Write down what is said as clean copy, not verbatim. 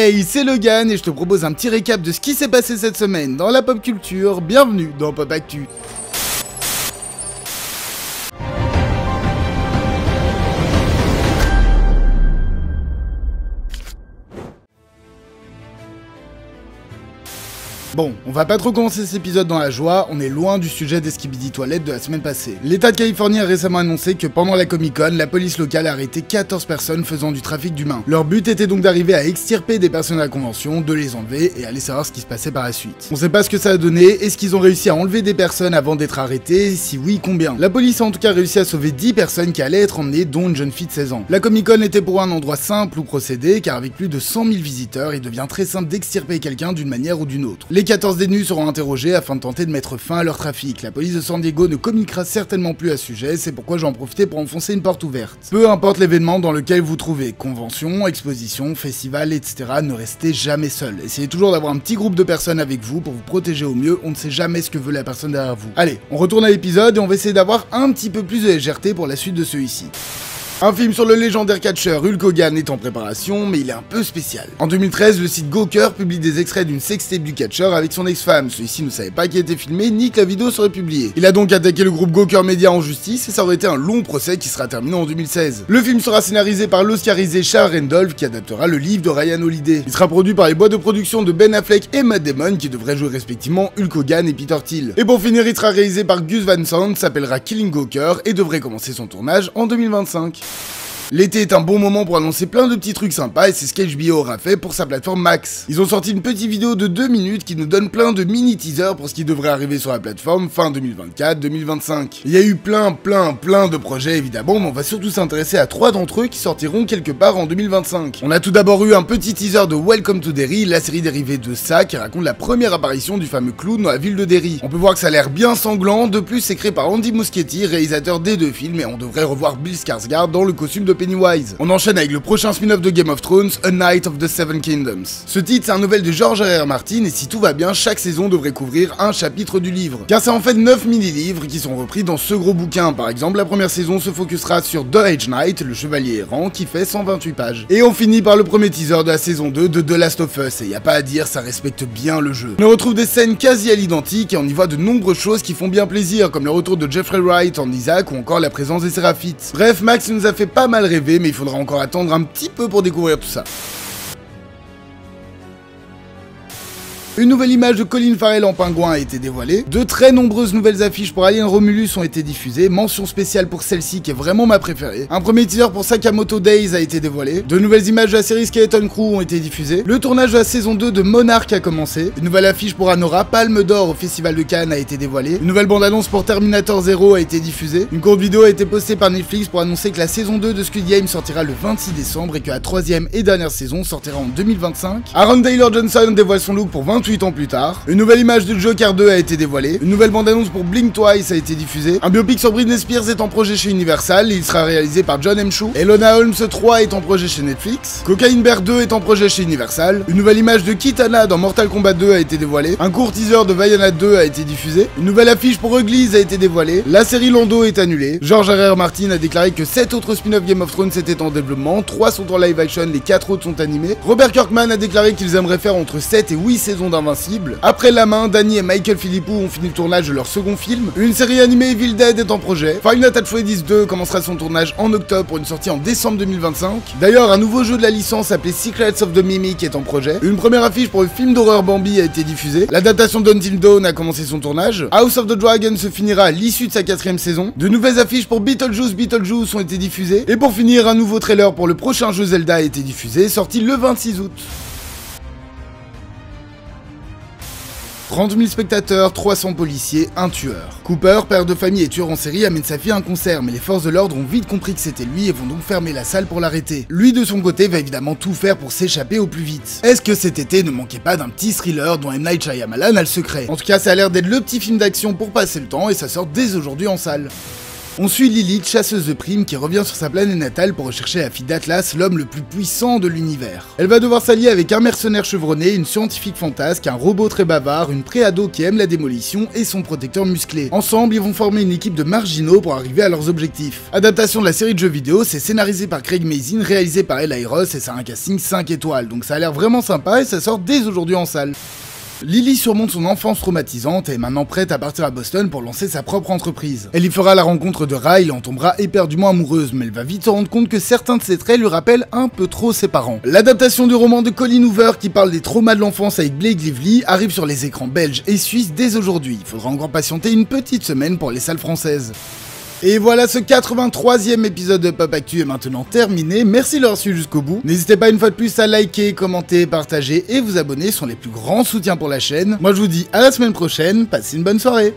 Hey, c'est Logan et je te propose un petit récap de ce qui s'est passé cette semaine dans la pop culture. Bienvenue dans Pop Actu. Bon, on va pas trop commencer cet épisode dans la joie, on est loin du sujet des skibidi toilettes de la semaine passée. L'État de Californie a récemment annoncé que pendant la Comic-Con, la police locale a arrêté 14 personnes faisant du trafic d'humains. Leur but était donc d'arriver à extirper des personnes à la convention, de les enlever et aller savoir ce qui se passait par la suite. On sait pas ce que ça a donné, est-ce qu'ils ont réussi à enlever des personnes avant d'être arrêtés, si oui, combien? La police a en tout cas réussi à sauver 10 personnes qui allaient être emmenées, dont une jeune fille de 16 ans. La Comic-Con était pour un endroit simple où procéder, car avec plus de 100 000 visiteurs, il devient très simple d'extirper quelqu'un d'une manière ou d'une autre. Les 14 détenus seront interrogés afin de tenter de mettre fin à leur trafic. La police de San Diego ne communiquera certainement plus à ce sujet, c'est pourquoi je vais en profiter pour enfoncer une porte ouverte. Peu importe l'événement dans lequel vous trouvez, convention, exposition, festival, etc., ne restez jamais seul. Essayez toujours d'avoir un petit groupe de personnes avec vous pour vous protéger au mieux, on ne sait jamais ce que veut la personne derrière vous. Allez, on retourne à l'épisode et on va essayer d'avoir un petit peu plus de légèreté pour la suite de celui-ci. Un film sur le légendaire catcheur Hulk Hogan est en préparation, mais il est un peu spécial. En 2013, le site Gawker publie des extraits d'une sextape du catcheur avec son ex-femme. Celui-ci ne savait pas qu'il était filmé, ni que la vidéo serait publiée. Il a donc attaqué le groupe Gawker Media en justice, et ça aurait été un long procès qui sera terminé en 2016. Le film sera scénarisé par l'oscarisé Charles Randolph, qui adaptera le livre de Ryan Holiday. Il sera produit par les boîtes de production de Ben Affleck et Matt Damon, qui devraient jouer respectivement Hulk Hogan et Peter Thiel. Et pour finir, il sera réalisé par Gus Van Sant, s'appellera Killing Gawker, et devrait commencer son tournage en 2025. L'été est un bon moment pour annoncer plein de petits trucs sympas et c'est ce qu'HBO aura fait pour sa plateforme Max. Ils ont sorti une petite vidéo de 2 minutes qui nous donne plein de mini teasers pour ce qui devrait arriver sur la plateforme fin 2024-2025. Il y a eu plein de projets évidemment, mais on va surtout s'intéresser à 3 d'entre eux qui sortiront quelque part en 2025. On a tout d'abord eu un petit teaser de Welcome to Derry, la série dérivée de ça qui raconte la première apparition du fameux clown dans la ville de Derry. On peut voir que ça a l'air bien sanglant, de plus c'est créé par Andy Muschietti, réalisateur des 2 films, et on devrait revoir Bill Skarsgård dans le costume de Pennywise. On enchaîne avec le prochain spin-off de Game of Thrones, A Knight of the Seven Kingdoms. Ce titre, c'est un nouvel de George R.R. Martin et si tout va bien, chaque saison devrait couvrir un chapitre du livre. Car c'est en fait 9 mini-livres qui sont repris dans ce gros bouquin. Par exemple, la première saison se focusera sur The Edge Knight, le chevalier errant, qui fait 128 pages. Et on finit par le premier teaser de la saison 2 de The Last of Us, et y a pas à dire, ça respecte bien le jeu. On retrouve des scènes quasi à l'identique et on y voit de nombreuses choses qui font bien plaisir, comme le retour de Jeffrey Wright en Isaac ou encore la présence des Séraphites. Bref, Max nous a fait pas mal rêver, mais il faudra encore attendre un petit peu pour découvrir tout ça. Une nouvelle image de Colin Farrell en pingouin a été dévoilée, de très nombreuses nouvelles affiches pour Alien Romulus ont été diffusées, mention spéciale pour celle-ci qui est vraiment ma préférée, un premier teaser pour Sakamoto Days a été dévoilé, de nouvelles images de la série Skeleton Crew ont été diffusées, le tournage de la saison 2 de Monarch a commencé, une nouvelle affiche pour Anora, Palme d'Or au Festival de Cannes a été dévoilée, une nouvelle bande-annonce pour Terminator 0 a été diffusée, une courte vidéo a été postée par Netflix pour annoncer que la saison 2 de Squid Game sortira le 26 décembre et que la 3e et dernière saison sortira en 2025, Aaron Taylor Johnson dévoile son look pour 28 ans plus tard. Une nouvelle image de Joker 2 a été dévoilée. Une nouvelle bande-annonce pour Blink Twice a été diffusée. Un biopic sur Britney Spears est en projet chez Universal et il sera réalisé par John M. Chu. Elona Holmes 3 est en projet chez Netflix. Cocaine Bear 2 est en projet chez Universal. Une nouvelle image de Kitana dans Mortal Kombat 2 a été dévoilée. Un court teaser de Vaiana 2 a été diffusé. Une nouvelle affiche pour Uglies a été dévoilée. La série Lando est annulée. George R.R. Martin a déclaré que 7 autres spin-off Game of Thrones étaient en développement. 3 sont en live action, les 4 autres sont animés. Robert Kirkman a déclaré qu'ils aimeraient faire entre 7 et 8 saisons d'Invincible. Après La Main, Danny et Michael Philippou ont fini le tournage de leur second film. Une série animée Evil Dead est en projet. Five Nights at Freddy's 2 commencera son tournage en octobre pour une sortie en décembre 2025. D'ailleurs, un nouveau jeu de la licence appelé Secrets of the Mimic est en projet. Une première affiche pour le film d'horreur Bambi a été diffusée. L'adaptation d'Until Dawn a commencé son tournage. House of the Dragon se finira à l'issue de sa 4e saison. De nouvelles affiches pour Beetlejuice ont été diffusées. Et pour finir, un nouveau trailer pour le prochain jeu Zelda a été diffusé, sorti le 26 août. 30 000 spectateurs, 300 policiers, un tueur. Cooper, père de famille et tueur en série, amène sa fille à un concert, mais les forces de l'ordre ont vite compris que c'était lui et vont donc fermer la salle pour l'arrêter. Lui, de son côté, va évidemment tout faire pour s'échapper au plus vite. Est-ce que cet été ne manquait pas d'un petit thriller dont M. Night Shyamalan a le secret? En tout cas, ça a l'air d'être le petit film d'action pour passer le temps et ça sort dès aujourd'hui en salle. On suit Lilith, chasseuse de primes, qui revient sur sa planète natale pour rechercher la fille d'Atlas, l'homme le plus puissant de l'univers. Elle va devoir s'allier avec un mercenaire chevronné, une scientifique fantasque, un robot très bavard, une préado qui aime la démolition et son protecteur musclé. Ensemble, ils vont former une équipe de marginaux pour arriver à leurs objectifs. Adaptation de la série de jeux vidéo, c'est scénarisé par Craig Mazin, réalisé par Eli Roth et ça a un casting 5 étoiles, donc ça a l'air vraiment sympa et ça sort dès aujourd'hui en salle. Lily surmonte son enfance traumatisante et est maintenant prête à partir à Boston pour lancer sa propre entreprise. Elle y fera la rencontre de Ryle et en tombera éperdument amoureuse, mais elle va vite se rendre compte que certains de ses traits lui rappellent un peu trop ses parents. L'adaptation du roman de Colin Hoover qui parle des traumas de l'enfance avec Blake Lively arrive sur les écrans belges et suisses dès aujourd'hui. Il faudra encore patienter une petite semaine pour les salles françaises. Et voilà, ce 83e épisode de Pop Actu est maintenant terminé, merci de l'avoir suivi jusqu'au bout. N'hésitez pas une fois de plus à liker, commenter, partager et vous abonner, ce sont les plus grands soutiens pour la chaîne. Moi je vous dis à la semaine prochaine, passez une bonne soirée.